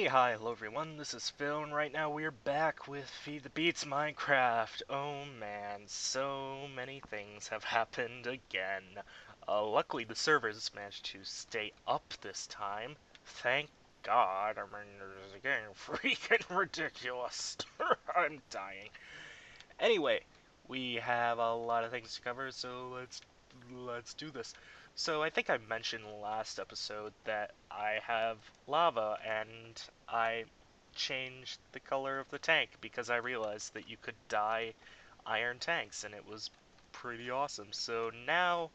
Hi, hello everyone, this is Phil, and right now we're back with Feed the Beats Minecraft. Oh man, so many things have happened again. Luckily the servers managed to stay up this time. Thank God, I mean, it's getting freaking ridiculous. I'm dying. Anyway, we have a lot of things to cover, so let's do this. So I think I mentioned last episode that I have lava and I changed the color of the tank because I realized that you could dye iron tanks and it was pretty awesome. So now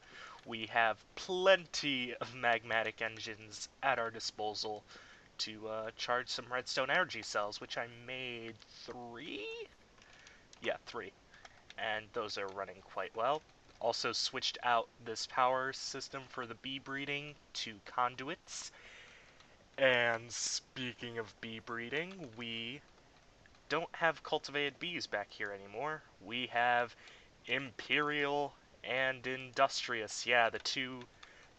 we have plenty of magmatic engines at our disposal to charge some redstone energy cells, which I made three? Yeah, three, and those are running quite well. Also switched out this power system for the bee breeding to conduits. And speaking of bee breeding, we don't have cultivated bees back here anymore. We have imperial and industrious. Yeah, the two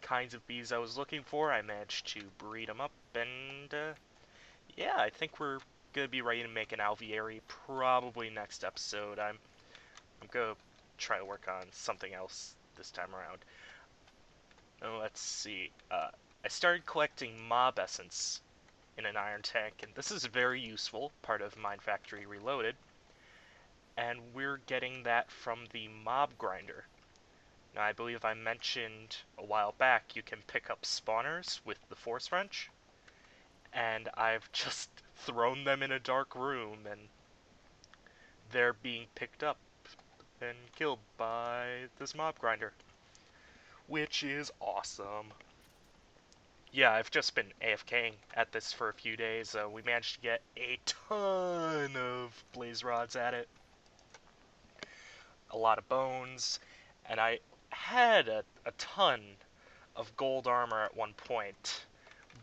kinds of bees I was looking for. I managed to breed them up, and yeah, I think we're gonna be ready to make an alveary probably next episode. I'm gonna try to work on something else this time around. Let's see. I started collecting mob essence in an iron tank, and this is very useful, part of Mine Factory Reloaded. And we're getting that from the mob grinder. Now, I believe I mentioned a while back you can pick up spawners with the force wrench, and I've just thrown them in a dark room, and they're being picked up and killed by this mob grinder, which is awesome. Yeah, I've just been AFKing at this for a few days. We managed to get a ton of blaze rods at it, a lot of bones, and I had a ton of gold armor at one point,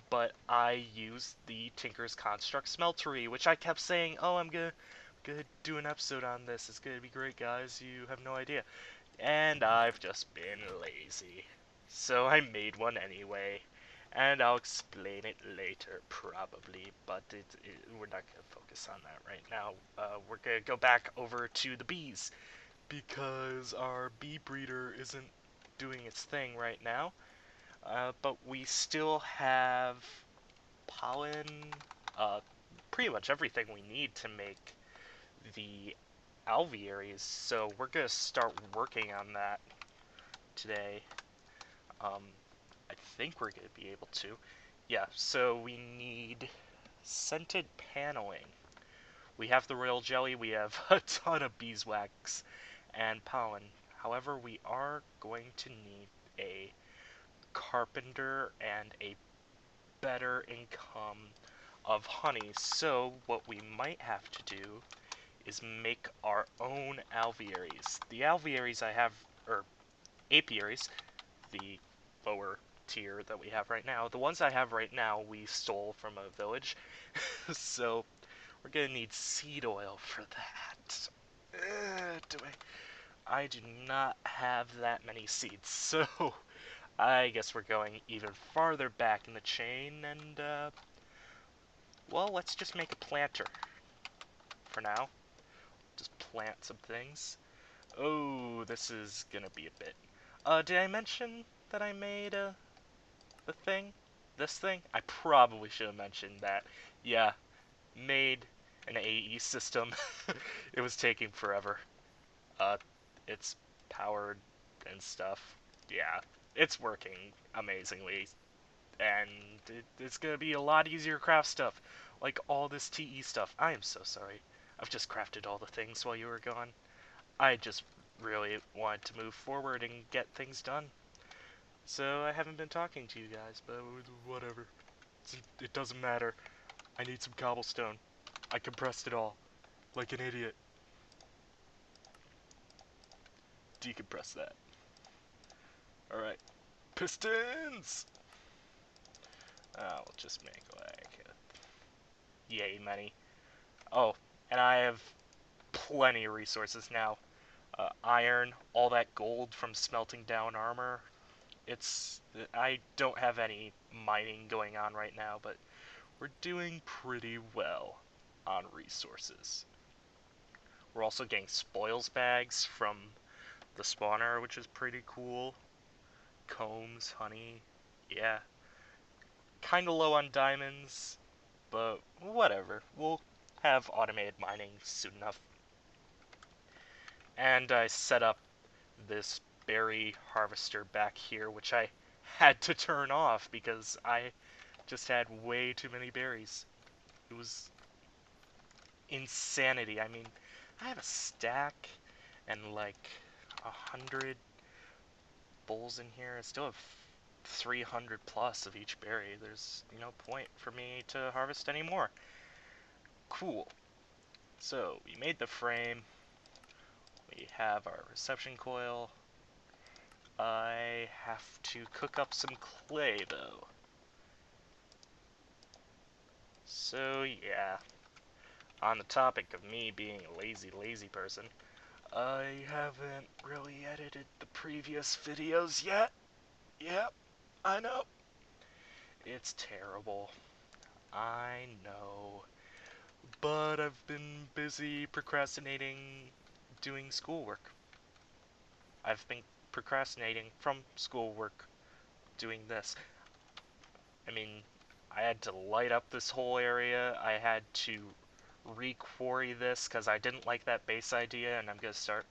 but I used the Tinker's Construct Smeltery, which I kept saying, oh, I'm gonna do an episode on this. It's gonna be great, guys. You have no idea. And I've just been lazy. So I made one anyway. And I'll explain it later, probably, but we're not going to focus on that right now. We're going to go back over to the bees, because our bee breeder isn't doing its thing right now. But we still have pollen, uh, pretty much everything we need to make the alvearies, so we're going to start working on that today. Um, I think we're going to be able to. Yeah, so we need scented paneling. We have the royal jelly, we have a ton of beeswax and pollen. However, we are going to need a carpenter and a better income of honey. So what we might have to do is make our own alvearies. The alvearies I have, or apiaries, the lower tier that we have right now, the ones I have right now we stole from a village. So we're gonna need seed oil for that. I do not have that many seeds, so I guess we're going even farther back in the chain, and well, let's just make a planter for now. Just plant some things. Oh, this is gonna be a bit. Did I mention that I made the thing? This thing? I probably should have mentioned that. Yeah, made an AE system. It was taking forever. Uh, it's powered and stuff. Yeah, it's working amazingly, and it's gonna be a lot easier to craft stuff, like all this TE stuff. I am so sorry. I've just crafted all the things while you were gone. I just really wanted to move forward and get things done. So I haven't been talking to you guys, but whatever. It doesn't matter. I need some cobblestone. I compressed it all, like an idiot. Decompress that. Alright. Pistons! We'll just make like yay many. Oh, and I have plenty of resources now. Iron, all that gold from smelting down armor. I don't have any mining going on right now, but we're doing pretty well on resources. We're also getting spoils bags from the spawner, which is pretty cool. Combs, honey, yeah. Kinda low on diamonds, but whatever. We'll have automated mining soon enough. And I set up this berry harvester back here, which I had to turn off because I just had way too many berries. It was insanity. I mean, I have a stack and like 100 bowls in here. I still have 300 plus of each berry. There's no point for me to harvest anymore. Cool. So we made the frame. We have our reception coil. I have to cook up some clay though. So yeah, on the topic of me being a lazy person, I haven't really edited the previous videos yet. Yep, I know. It's terrible. I know. But I've been busy procrastinating doing schoolwork. I've been procrastinating from schoolwork doing this. I mean, I had to light up this whole area. I had to re-quarry this because I didn't like that base idea, and I'm going to start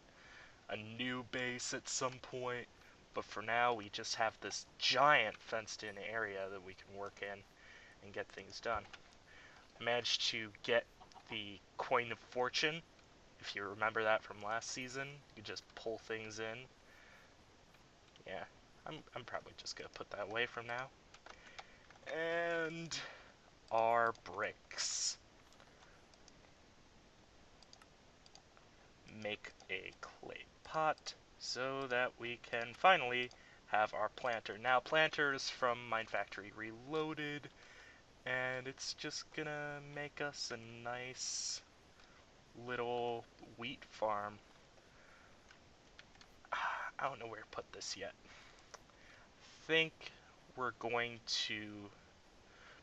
a new base at some point. But for now, we just have this giant fenced-in area that we can work in and get things done. I managed to get the Coin of Fortune. If you remember that from last season, you just pull things in. Yeah, I'm probably just going to put that away from now. And our bricks. Make a clay pot so that we can finally have our planter. Now, planters from Mine Factory Reloaded, and it's just gonna make us a nice little wheat farm. I don't know where to put this yet. I think we're going to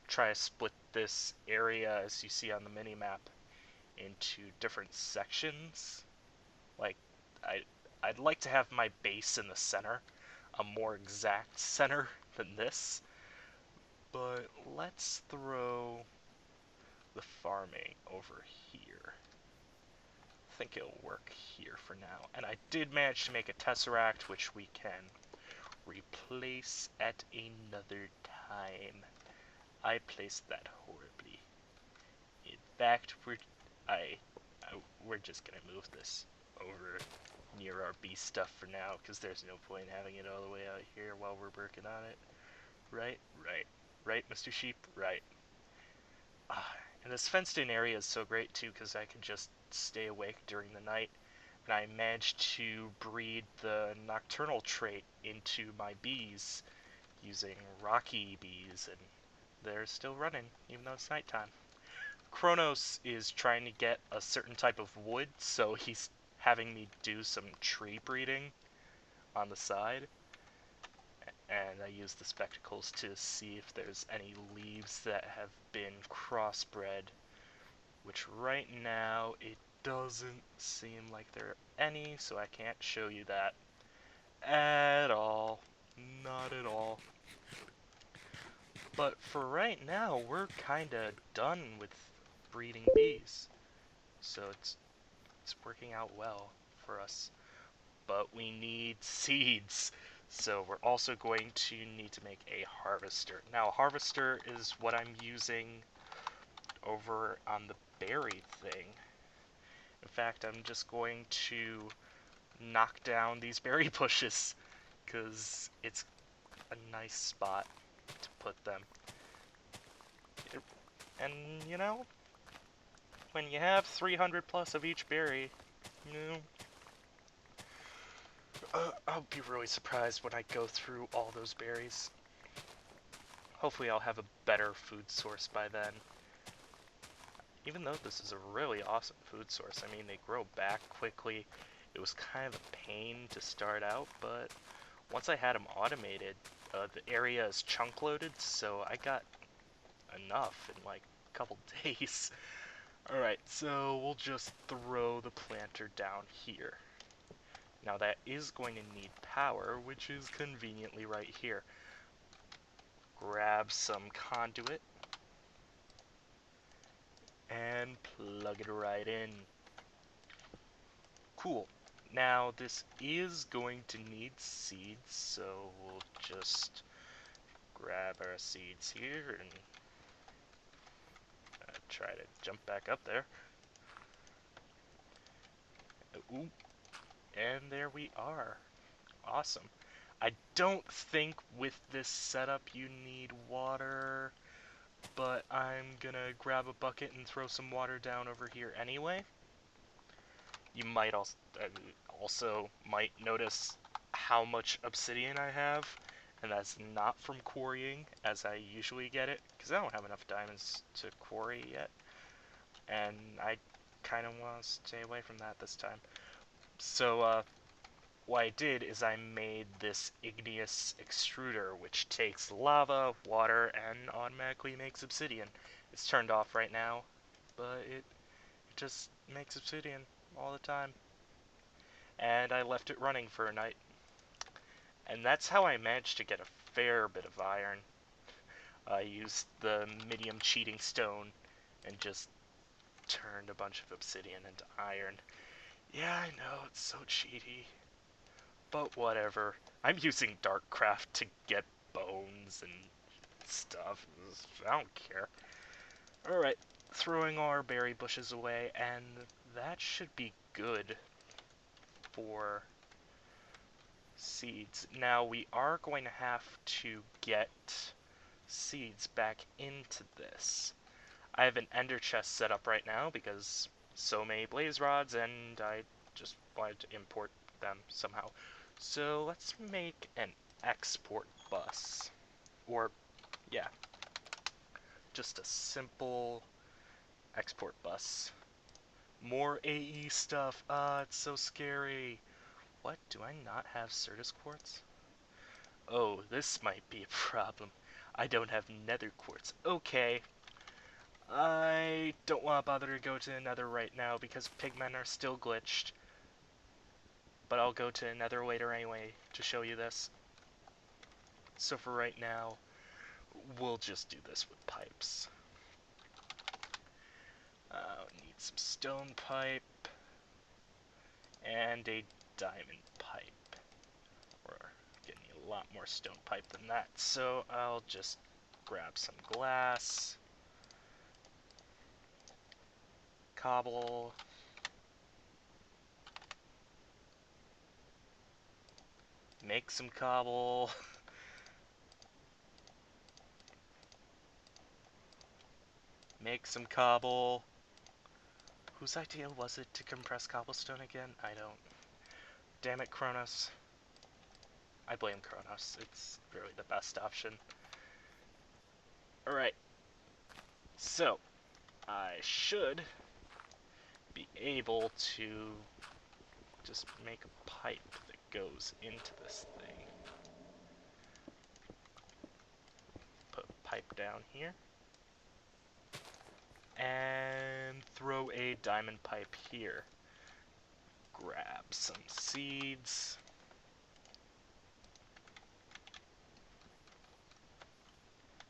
try to split this area, as you see on the mini-map, into different sections. Like, I'd like to have my base in the center, a more exact center than this. But let's throw the farming over here. I think it'll work here for now. And I did manage to make a tesseract, which we can replace at another time. I placed that horribly. In fact, we're just gonna move this over near our bee stuff for now, because there's no point in having it all the way out here while we're working on it. Right? Right. Right, Mr. Sheep? Right. And this fenced-in area is so great, too, because I can just stay awake during the night. And I managed to breed the nocturnal trait into my bees using rocky bees, and they're still running, even though it's nighttime. Kronos is trying to get a certain type of wood, so he's having me do some tree breeding on the side. And I use the spectacles to see if there's any leaves that have been crossbred, which right now it doesn't seem like there are any, so I can't show you that at all. Not at all. But for right now, we're kinda done with breeding bees. So it's working out well for us. But we need seeds. So we're also going to need to make a harvester. Now, a harvester is what I'm using over on the berry thing. In fact, I'm just going to knock down these berry bushes, because it's a nice spot to put them. And, you know, when you have 300 plus of each berry, you know, I'll be really surprised when I go through all those berries. Hopefully I'll have a better food source by then. Even though this is a really awesome food source, I mean, they grow back quickly. It was kind of a pain to start out, but once I had them automated, the area is chunk loaded, so I got enough in like a couple days. Alright, so we'll just throw the planter down here. Now that is going to need power, which is conveniently right here. Grab some conduit and plug it right in. Cool. Now this is going to need seeds, so we'll just grab our seeds here and try to jump back up there. Ooh, and there we are. Awesome. I don't think with this setup you need water, but I'm gonna grab a bucket and throw some water down over here anyway. You might also might notice how much obsidian I have, and that's not from quarrying as I usually get it, because I don't have enough diamonds to quarry yet, and I kind of want to stay away from that this time. So what I did is I made this igneous extruder, which takes lava, water, and automatically makes obsidian. It's turned off right now, but it just makes obsidian all the time. And I left it running for a night. And that's how I managed to get a fair bit of iron. I used the medium cheating stone and just turned a bunch of obsidian into iron. Yeah, I know, it's so cheaty. But whatever. I'm using Darkcraft to get bones and stuff. I don't care. Alright, throwing our berry bushes away, and that should be good for seeds. Now we are going to have to get seeds back into this. I have an ender chest set up right now because so many blaze rods and I just wanted to import them somehow. So let's make an export bus. Or, yeah, just a simple export bus. More AE stuff. Ah, it's so scary. What? Do I not have Certus quartz? Oh, this might be a problem. I don't have nether quartz. Okay. I don't want to bother to go to the nether right now because pigmen are still glitched. But I'll go to nether later anyway to show you this. So for right now, we'll just do this with pipes. Need some stone pipe and a diamond pipe. We're getting a lot more stone pipe than that, so I'll just grab some glass, cobble, make some cobble, make some cobble. Whose idea was it to compress cobblestone again? I don't. Damn it, Kronos. I blame Kronos. It's really the best option. Alright. So, I should be able to just make a pipe that goes into this thing. Put a pipe down here. And throw a diamond pipe here. Grab some seeds.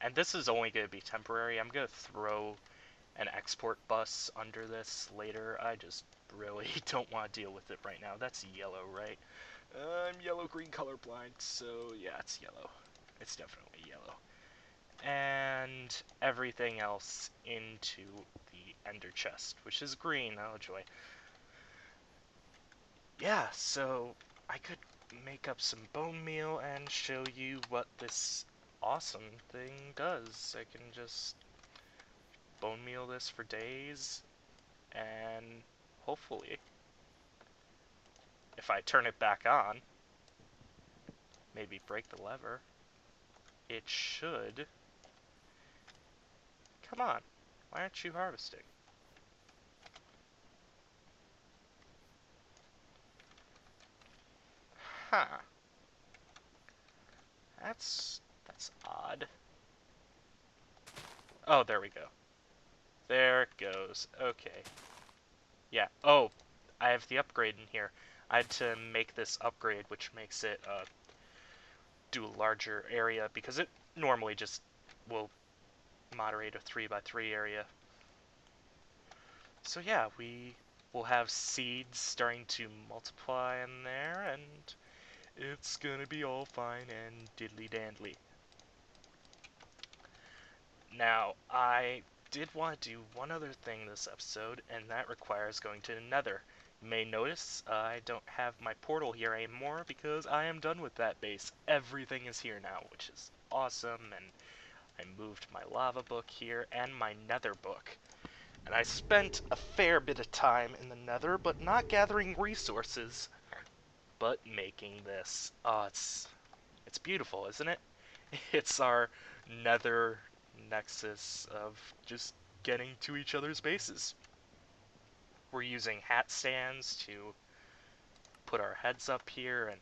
And this is only going to be temporary. I'm going to throw an export bus under this later. I just really don't want to deal with it right now. That's yellow, right? I'm yellow-green colorblind, so yeah, it's yellow. It's definitely yellow. And everything else into the ender chest, which is green. Oh, joy. Yeah, so I could make up some bone meal and show you what this awesome thing does. I can just bone meal this for days, and hopefully, if I turn it back on, maybe break the lever, it should... Come on, why aren't you harvesting? Huh. That's odd. Oh, there we go. There it goes. Okay. Yeah. Oh, I have the upgrade in here. I had to make this upgrade, which makes it do a larger area because it normally just will moderate a 3x3 area. So yeah, we will have seeds starting to multiply in there, and it's gonna be all fine and diddly dandly. Now, I did want to do one other thing this episode, and that requires going to the Nether. You may notice I don't have my portal here anymore because I am done with that base. Everything is here now, which is awesome, and I moved my lava book here and my Nether book. And I spent a fair bit of time in the Nether, but not gathering resources, but making this. Oh, it's beautiful, isn't it? It's our Nether nexus of just getting to each other's bases. We're using hat stands to put our heads up here, and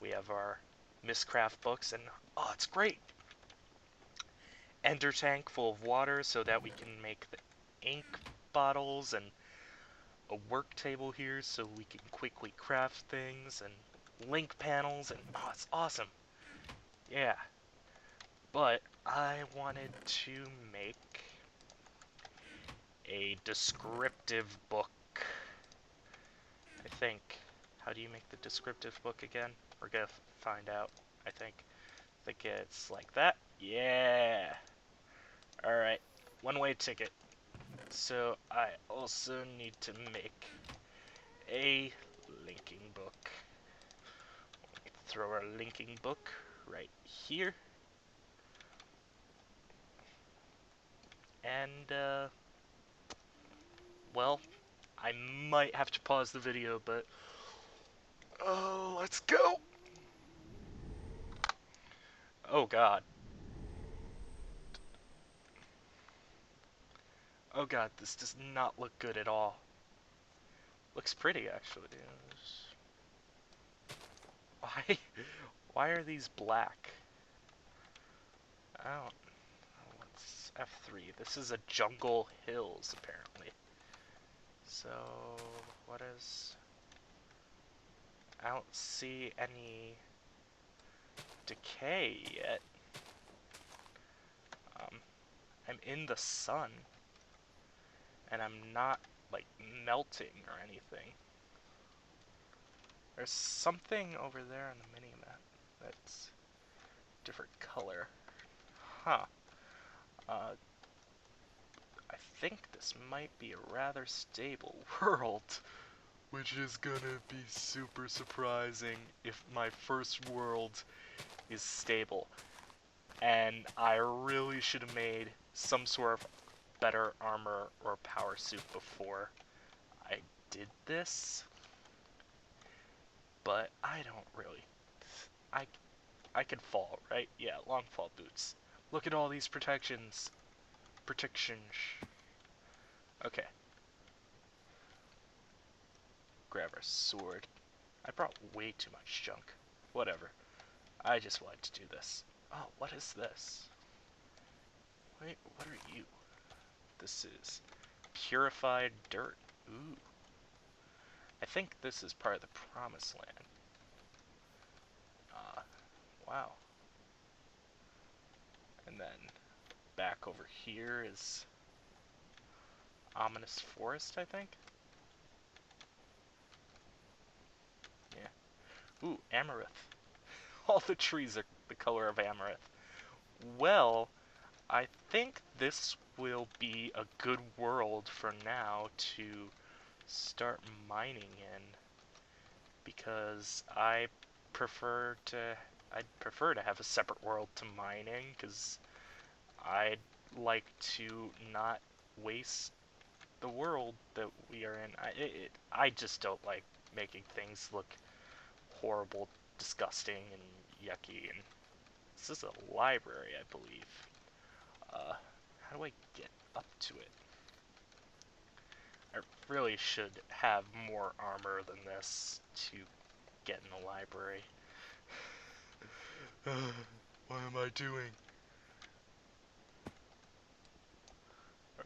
we have our Mistcraft books, and oh, it's great! Ender tank full of water so that we can make the ink bottles, and a work table here so we can quickly craft things, and link panels, and oh, it's awesome. Yeah. But I wanted to make a descriptive book. I think. How do you make the descriptive book again? We're gonna find out, I think. I think it's like that. Yeah! Alright. One-way ticket. So I also need to make a linking book. Throw our linking book right here. And, well, I might have to pause the video, but oh, let's go! Oh god. Oh god, this does not look good at all. Looks pretty, actually. Why? Why are these black? I don't know. What's F3? This is a jungle hills, apparently. So, what is... I don't see any decay yet. I'm in the sun, and I'm not, like, melting or anything. There's something over there on the mini-map that's different color. Huh. I think this might be a rather stable world, which is gonna be super surprising if my first world is stable. And I really should have made some sort of better armor or power suit before I did this. But I don't really... I, I could fall, right? Yeah, long fall boots. Look at all these protections. Protections. Okay. Grab our sword. I brought way too much junk. Whatever. I just wanted to do this. Oh, what is this? Wait, what are you? This is purified dirt. Ooh. I think this is part of the promised land. Wow. And then back over here is ominous forest, I think. Yeah. Ooh, amaranth. All the trees are the color of amaranth. Well, I think this will be a good world for now to start mining in, because I'd prefer to have a separate world to mine in, because I'd like to not waste the world that we are in. I just don't like making things look horrible, disgusting, and yucky. And this is a library, I believe. How do I get up to it? I really should have more armor than this to get in the library. What am I doing?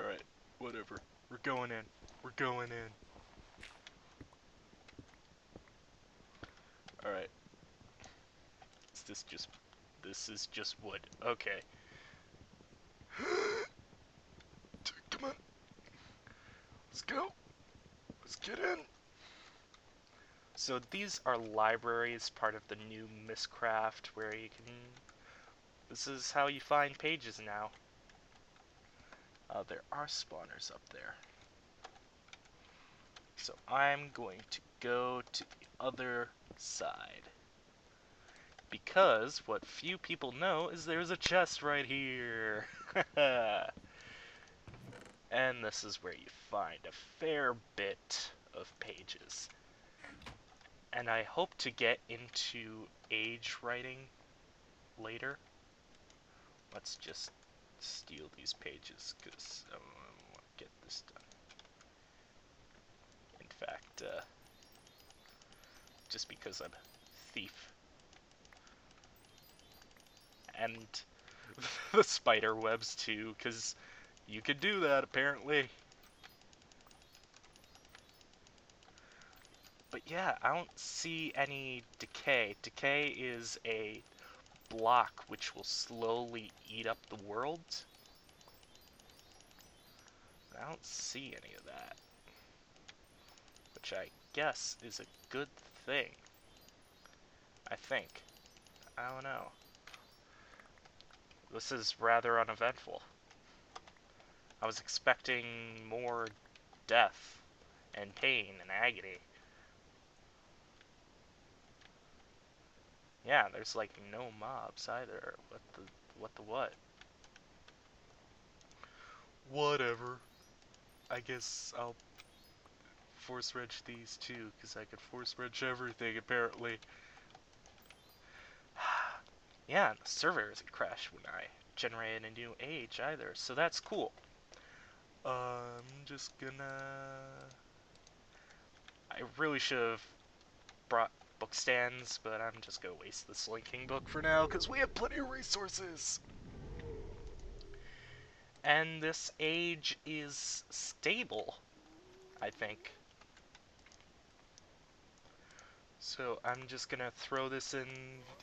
Alright, whatever. We're going in. We're going in. Alright. Is this just... This is just wood. Okay. Come on. Let's go. Let's get in. So these are libraries, part of the new Mistcraft, where you can... This is how you find pages now. There are spawners up there. So I'm going to go to the other side. Because what few people know is there's a chest right here. And this is where you find a fair bit of pages. And I hope to get into age writing later. Let's just steal these pages, because I want to get this done. In fact, just because I'm a thief. And the spider webs too, because you could do that apparently. But yeah, I don't see any decay. Decay is a block which will slowly eat up the world. I don't see any of that. Which I guess is a good thing. I think. I don't know. This is rather uneventful. I was expecting more death and pain and agony. Yeah, there's like no mobs either. What? Whatever. I guess I'll force wrench these too, because I could force wrench everything apparently. Yeah, and the server doesn't crash when I generate a new age either, so that's cool. I'm just gonna... I really should have brought book stands, but I'm just gonna waste this linking book for now, because we have plenty of resources. And this age is stable, I think. So I'm just gonna throw this in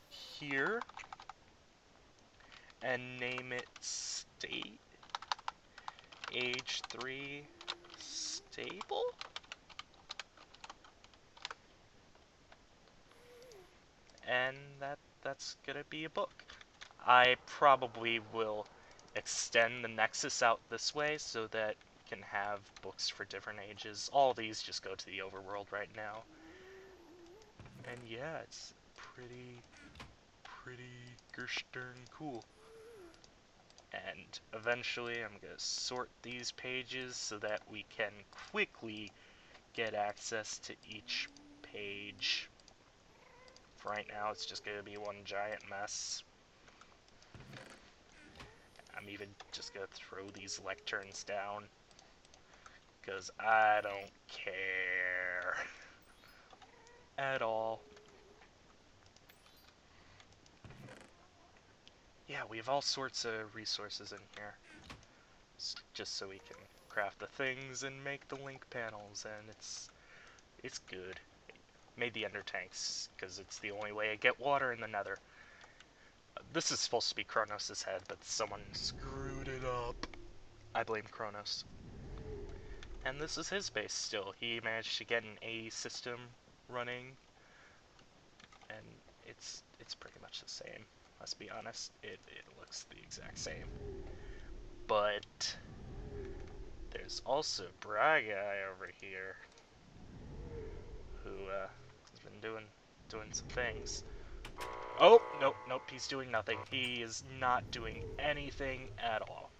here and name it state age 3 stable. And that's gonna be a book. I probably will extend the Nexus out this way so that we can have books for different ages. All these just go to the overworld right now. And yeah, it's pretty gerstern cool. And eventually I'm going to sort these pages so that we can quickly get access to each page. For right now, it's just going to be one giant mess. I'm even just going to throw these lecterns down, because I don't care at all. Yeah, we have all sorts of resources in here, just so we can craft the things and make the link panels, and it's good. Made the ender tanks, because it's the only way I get water in the nether. This is supposed to be Kronos' head, but someone screwed it up. I blame Kronos. And this is his base still. He managed to get an A system running, and it's pretty much the same. Let's be honest, it looks the exact same. But there's also Braga over here, who has been doing some things. Oh, nope, he's doing nothing. He is not doing anything at all.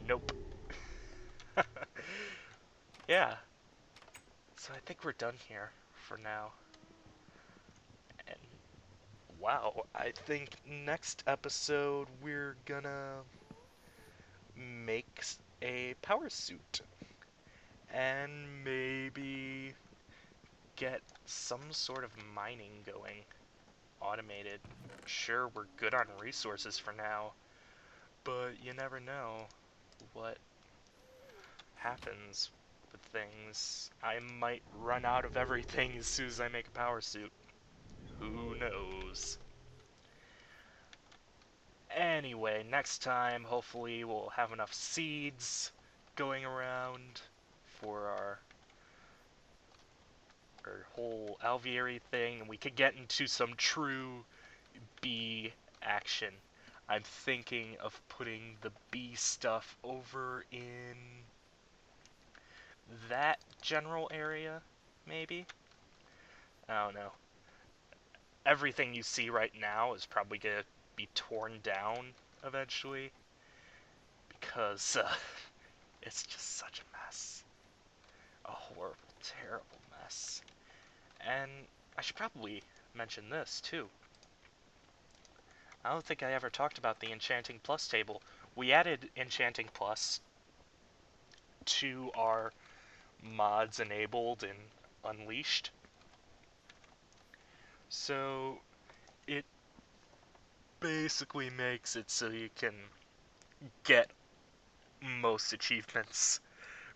Nope. Yeah. So I think we're done here for now. And wow, I think next episode we're gonna make a power suit. And maybe get some sort of mining going. Automated. Sure, we're good on resources for now, but you never know what happens with things. I might run out of everything as soon as I make a power suit. Who knows? Anyway, next time, hopefully, we'll have enough seeds going around for our whole alveary thing, and we could get into some true bee action. I'm thinking of putting the bee stuff over in that general area, maybe? I don't know. Everything you see right now is probably going to be torn down eventually because it's just such a mess. A horrible, terrible mess. And I should probably mention this too. I don't think I ever talked about the Enchanting Plus table. We added Enchanting Plus to our mods enabled and unleashed. So it basically makes it so you can get most achievements,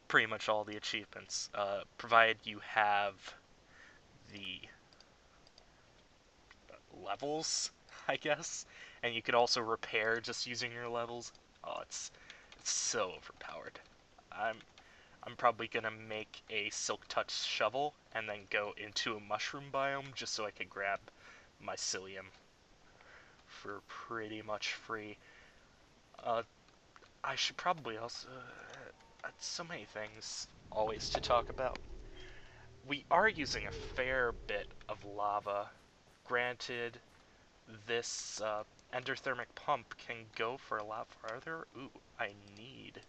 pretty much all the achievements, provided you have the levels, I guess, and you could also repair just using your levels. Oh, it's so overpowered. I'm I'm probably gonna make a Silk Touch shovel and then go into a mushroom biome just so I could grab mycelium for pretty much free. Uh, I should probably also so many things always to talk about. We are using a fair bit of lava. Granted, this endothermic pump can go for a lot farther. Ooh, I need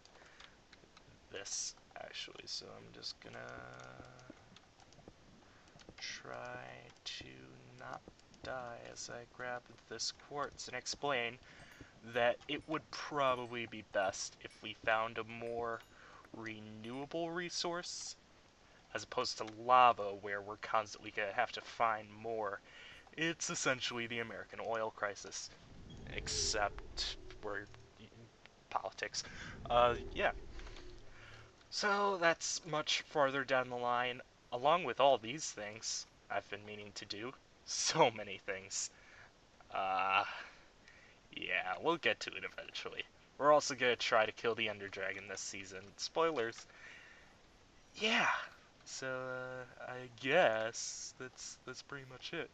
this actually, so I'm just gonna try to not die as I grab this quartz and explain that it would probably be best if we found a more renewable resource as opposed to lava where we're constantly gonna have to find more. It's essentially the American oil crisis, except we're politics. Yeah. So that's much farther down the line. Along with all these things I've been meaning to do, so many things. Uh, yeah, we'll get to it eventually. We're also gonna try to kill the Ender Dragon this season. Spoilers. Yeah. So I guess that's pretty much it.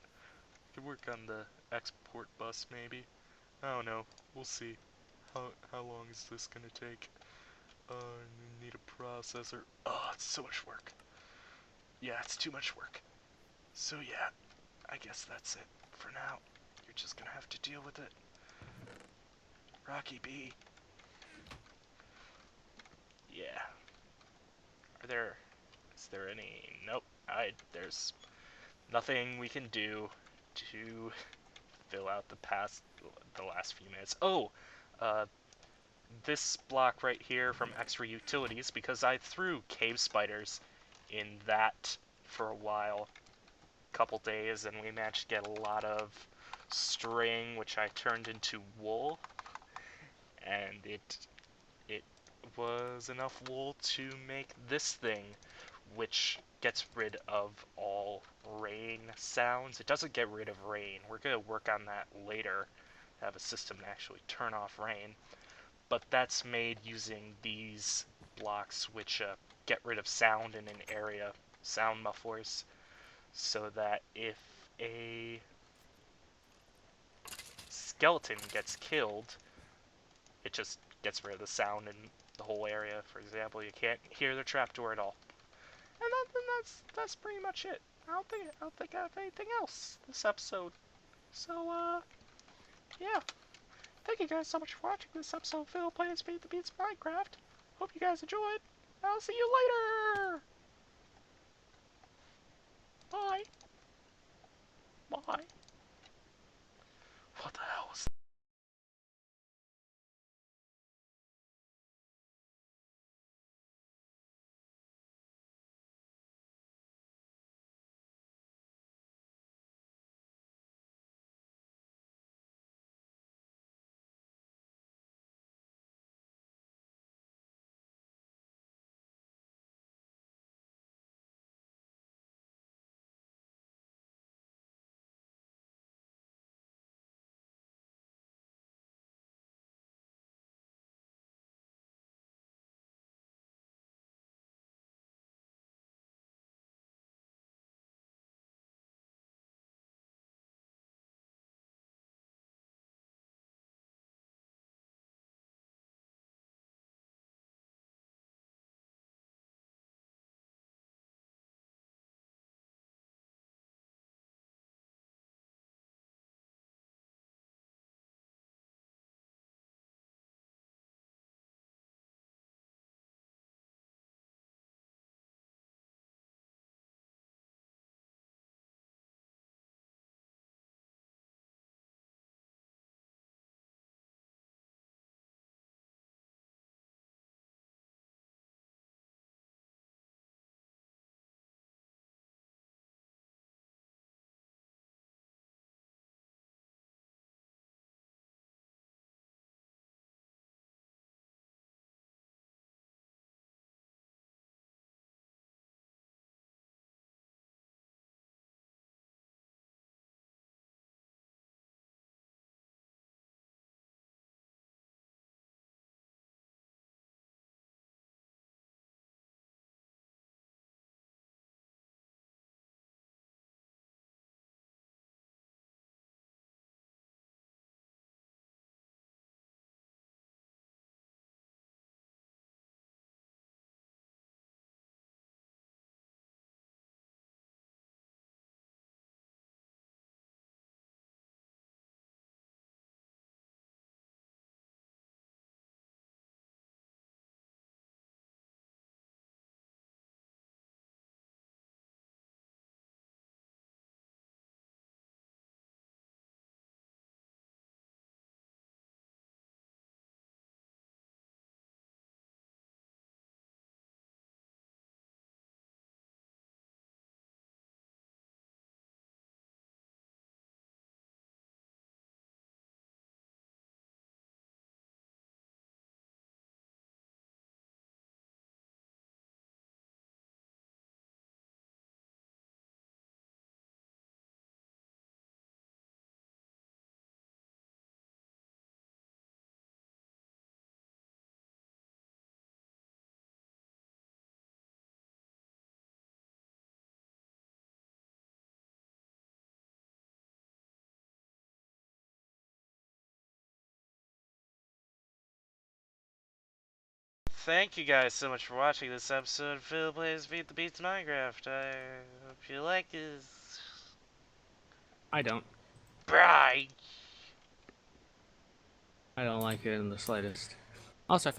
Could work on the export bus maybe. I don't know. We'll see. How long is this gonna take? Need a processor. Oh, it's so much work. Yeah, it's too much work. So yeah, I guess that's it for now. You're just gonna have to deal with it. Rocky B. Yeah. Is there any, nope, there's nothing we can do to fill out the last few minutes. Oh, uh, this block right here from extra utilities, because I threw cave spiders in that for a while, couple days, and we managed to get a lot of string, which I turned into wool, and it was enough wool to make this thing, which gets rid of all rain sounds. It doesn't get rid of rain. We're going to work on that later, have a system to actually turn off rain. But that's made using these blocks, which get rid of sound in an area, sound mufflers, so that if a skeleton gets killed, it just gets rid of the sound in the whole area. For example, you can't hear the trapdoor at all. And that's pretty much it. I don't think I have anything else this episode. So yeah. Thank you guys so much for watching this episode of Phil Plays Beat the Beats Minecraft. Hope you guys enjoyed. I'll see you later. Bye. Bye. What the hell was thank you guys so much for watching this episode of Phil Plays Feed the Beats Minecraft. I hope you like this. I don't. Bye! I don't like it in the slightest. Also, I